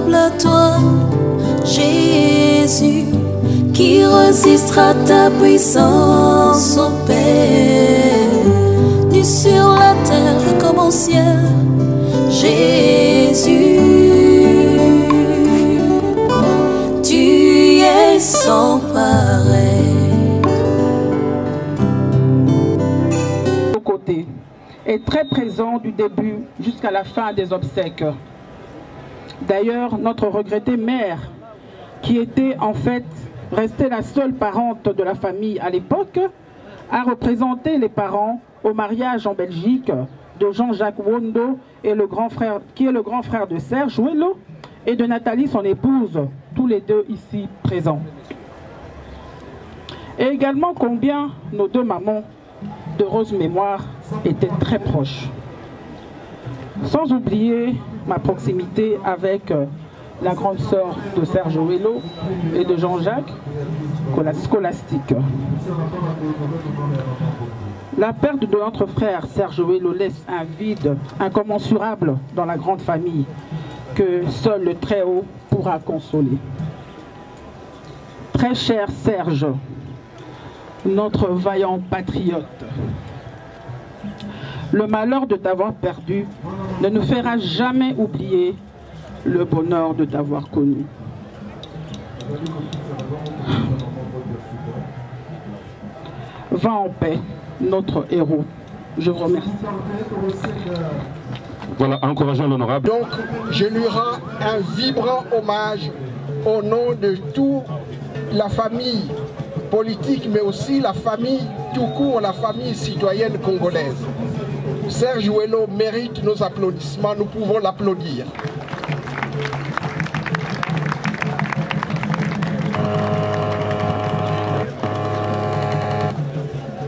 semblable à toi, Jésus, qui résistera ta puissance, ô Père, nu sur la terre comme au ciel, Jésus, tu es sans pareil. Côté est très présent du début jusqu'à la fin des obsèques. D'ailleurs, notre regrettée mère, qui était en fait restée la seule parente de la famille à l'époque, a représenté les parents au mariage en Belgique de Jean-Jacques Wondo, qui est le grand frère de Serge Wello, et de Nathalie, son épouse, tous les deux ici présents. Et également combien nos deux mamans d'heureuse mémoire étaient très proches. Sans oublier ma proximité avec la grande sœur de Serge Wello et de Jean-Jacques, scolastique. La perte de notre frère Serge Wello laisse un vide incommensurable dans la grande famille que seul le Très-Haut pourra consoler. Très cher Serge, notre vaillant patriote, le malheur de t'avoir perdu ne nous fera jamais oublier le bonheur de t'avoir connu. Va en paix, notre héros. Je vous remercie. Voilà, encourageons l'honorable. Donc, je lui rends un vibrant hommage au nom de toute la famille politique, mais aussi la famille tout court, la famille citoyenne congolaise. Serge Wello mérite nos applaudissements, nous pouvons l'applaudir.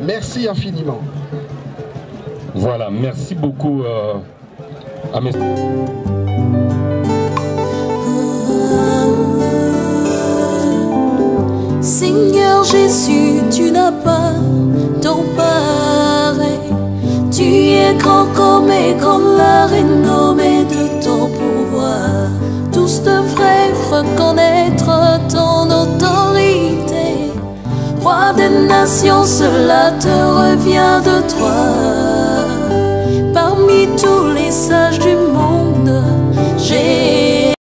Merci infiniment. Voilà, merci beaucoup à mes... Seigneur Jésus, tu n'as pas ton pareil. Tu es grand comme est grande la renommée de ton pouvoir. Tous devraient reconnaître ton autorité. Roi des nations, cela te revient de toi. Parmi tous les sages du monde, j'ai...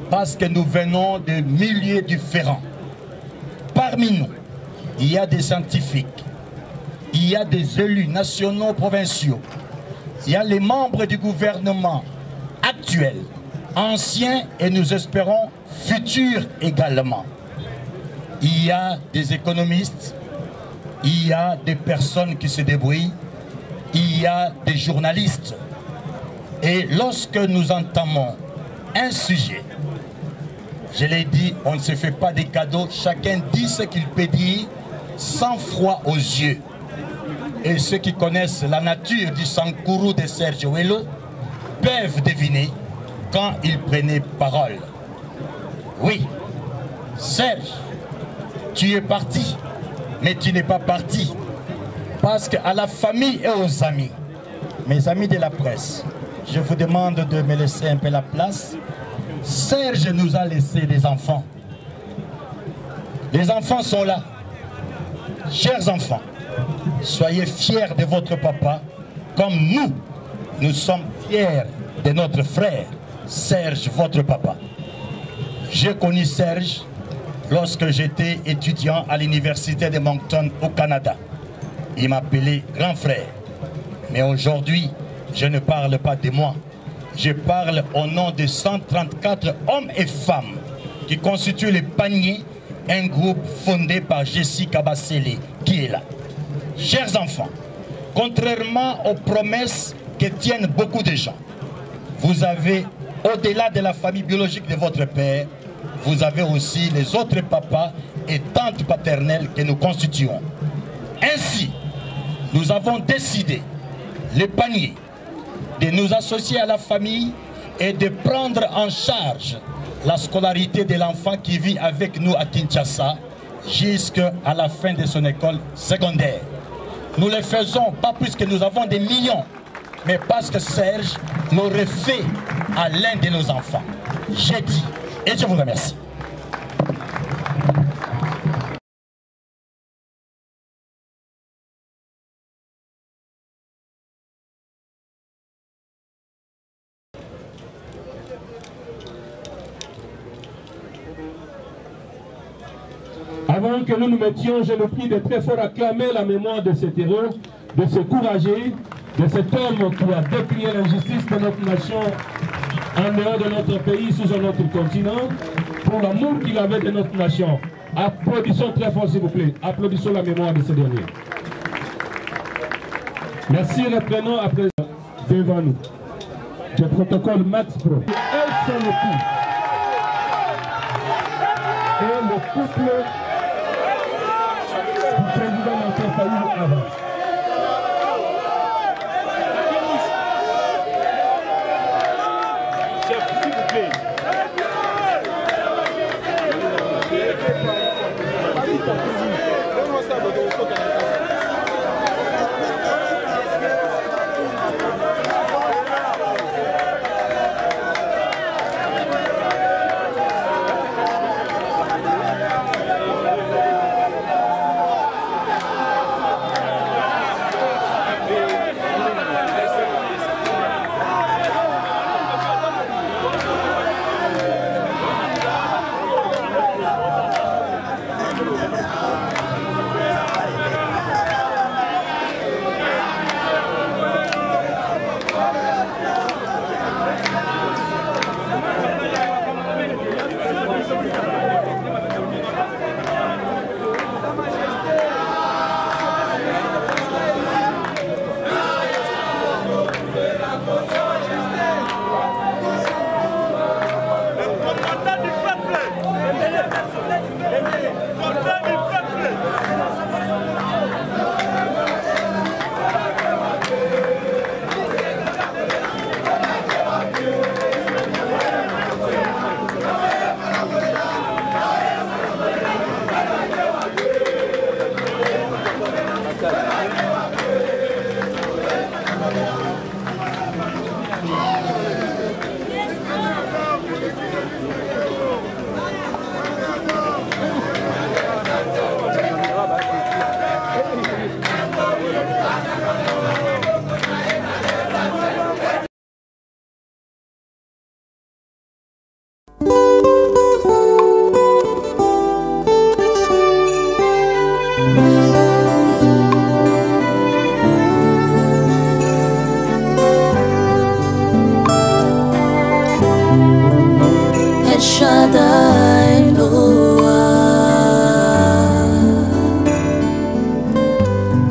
Parce que nous venons de milieux différents. Parmi nous, il y a des scientifiques, il y a des élus nationaux, provinciaux, il y a les membres du gouvernement actuel, anciens et nous espérons futurs également. Il y a des économistes, il y a des personnes qui se débrouillent, il y a des journalistes. Et lorsque nous entamons un sujet, je l'ai dit, on ne se fait pas des cadeaux, chacun dit ce qu'il peut dire sans froid aux yeux. Et ceux qui connaissent la nature du Sankourou de Serge Wello peuvent deviner quand il prenait parole. Oui, Serge, tu es parti, mais tu n'es pas parti. Parce qu'à la famille et aux amis, mes amis de la presse, je vous demande de me laisser un peu la place. Serge nous a laissé des enfants. Les enfants sont là. Chers enfants, soyez fiers de votre papa, comme nous sommes fiers de notre frère, Serge, votre papa. J'ai connu Serge lorsque j'étais étudiant à l'université de Moncton au Canada. Il m'appelait grand frère. Mais aujourd'hui, je ne parle pas de moi. Je parle au nom de 134 hommes et femmes qui constituent le panier, un groupe fondé par Jessica Bassele, qui est là. Chers enfants, contrairement aux promesses que tiennent beaucoup de gens, vous avez, au-delà de la famille biologique de votre père, vous avez aussi les autres papas et tantes paternelles que nous constituons. Ainsi, nous avons décidé, le panier, de nous associer à la famille et de prendre en charge la scolarité de l'enfant qui vit avec nous à Kinshasa jusqu'à la fin de son école secondaire. Nous le faisons pas puisque nous avons des millions, mais parce que Serge l'aurait fait à l'un de nos enfants. J'ai dit, et je vous remercie. Avant que nous nous mettions, je le prie de très fort acclamer la mémoire de cet héros, de ce courageux, de cet homme qui a décrié l'injustice de notre nation en dehors de notre pays, sur un autre continent, pour l'amour qu'il avait de notre nation. Applaudissons très fort, s'il vous plaît. Applaudissons la mémoire de ce dernier. Merci, reprenons à présent devant nous. Le protocole Max Pro. Et sur le coup. Et le couple du président Martin Fayulu avance. Chef, s'il vous plaît.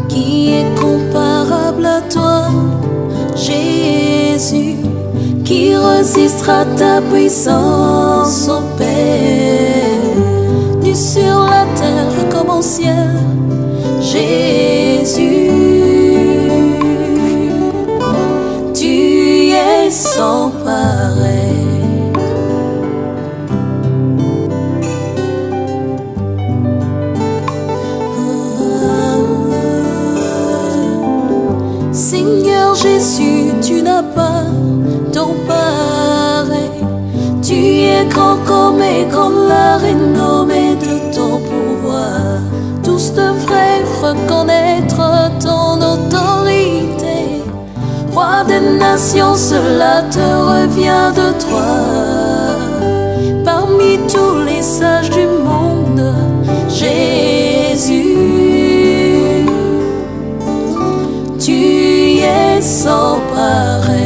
Qui est comparable à toi, Jésus, qui résistera ta puissance, ô Père, nu sur la terre comme au ciel, Jésus, tu es sans pareil. Seigneur Jésus, tu n'as pas ton pareil. Tu es grand comme est grande la renommée de ton pouvoir. Tous devraient reconnaître ton autorité. Roi des nations, cela te revient de toi. Parmi tous les sages du monde, Jésus, tu es sans pareil.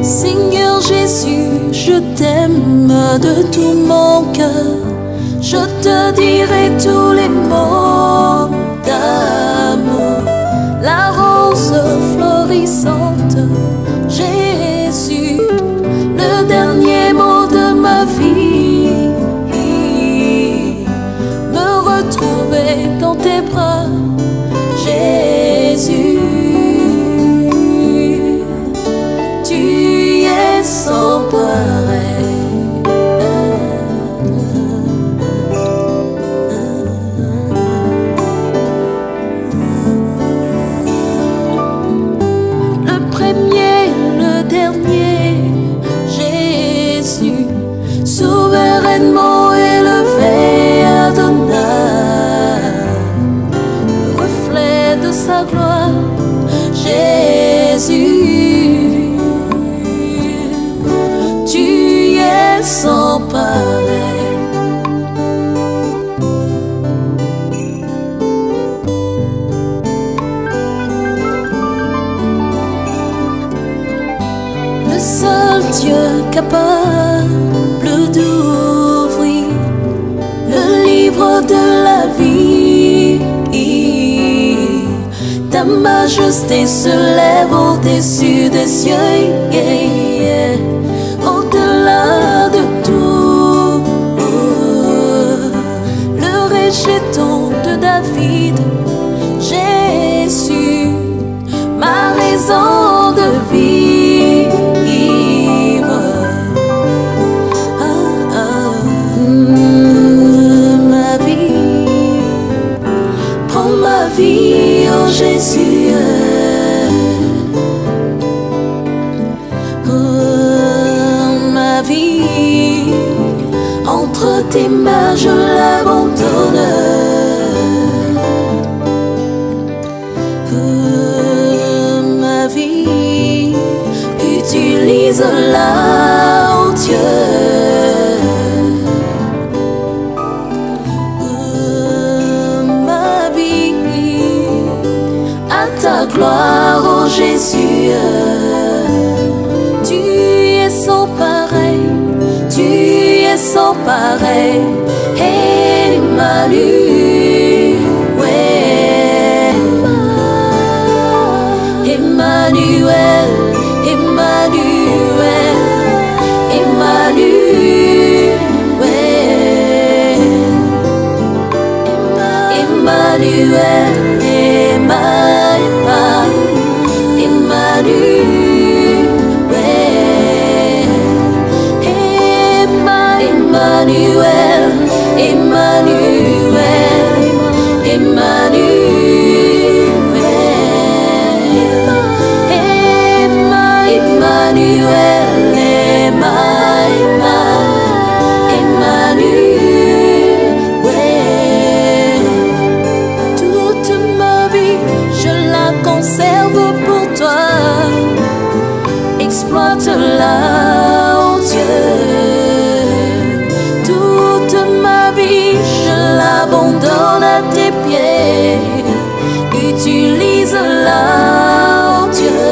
Seigneur Jésus, je t'aime de tout mon cœur. Je te dirai tous les mots d'amour. La rose florissante, Jésus, le dernier mot de ma vie. Me retrouver dans tes bras, Jésus. Tu es sans pareil. soudainement élevé Adonai, le reflet de sa gloire, Jésus, tu es sans pareil. Le seul Dieu capable d'ouvrir le livre de la vie, ta majesté se lève au-dessus des cieux, au-delà de tout. Le rejeton de David, Jésus, ma raison de vivre. Ma vie, prends ma vie, oh Jésus. Ma vie, entre tes mains je l'abandonne. Ma vie, utilise-la, oh Dieu. Ma vie, à ta gloire, oh Jésus. Tu es sans pareil, tu es sans pareil. Emmanuel, Emmanuel, Emmanuel, Emmanuel, Emmanuel, Emmanuel, Emmanuel, toute ma vie je la conserve pour toi. Exploite-la, oh Dieu. Toute ma vie je l'abandonne à tes pieds. Utilise-la, oh Dieu.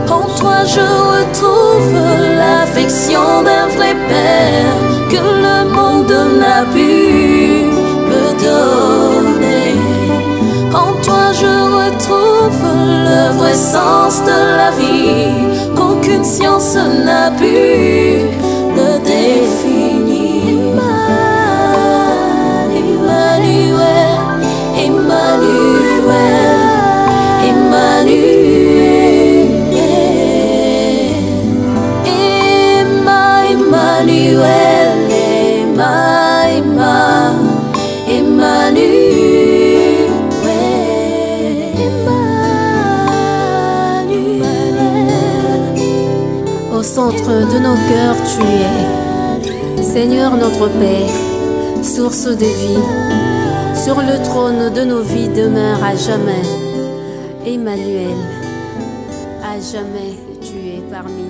En toi je retrouve l'affection d'un vrai père que le monde n'a pu me donner. En toi je retrouve le vrai sens de la vie qu'aucune science n'a pu me définir. Emmanuel, Emmanuel, Emmanuel, Emmanuel, Emmanuel. Au centre de nos cœurs, tu es, Seigneur notre Père, source de vie. Sur le trône de nos vies demeure à jamais. Emmanuel, à jamais tu es parmi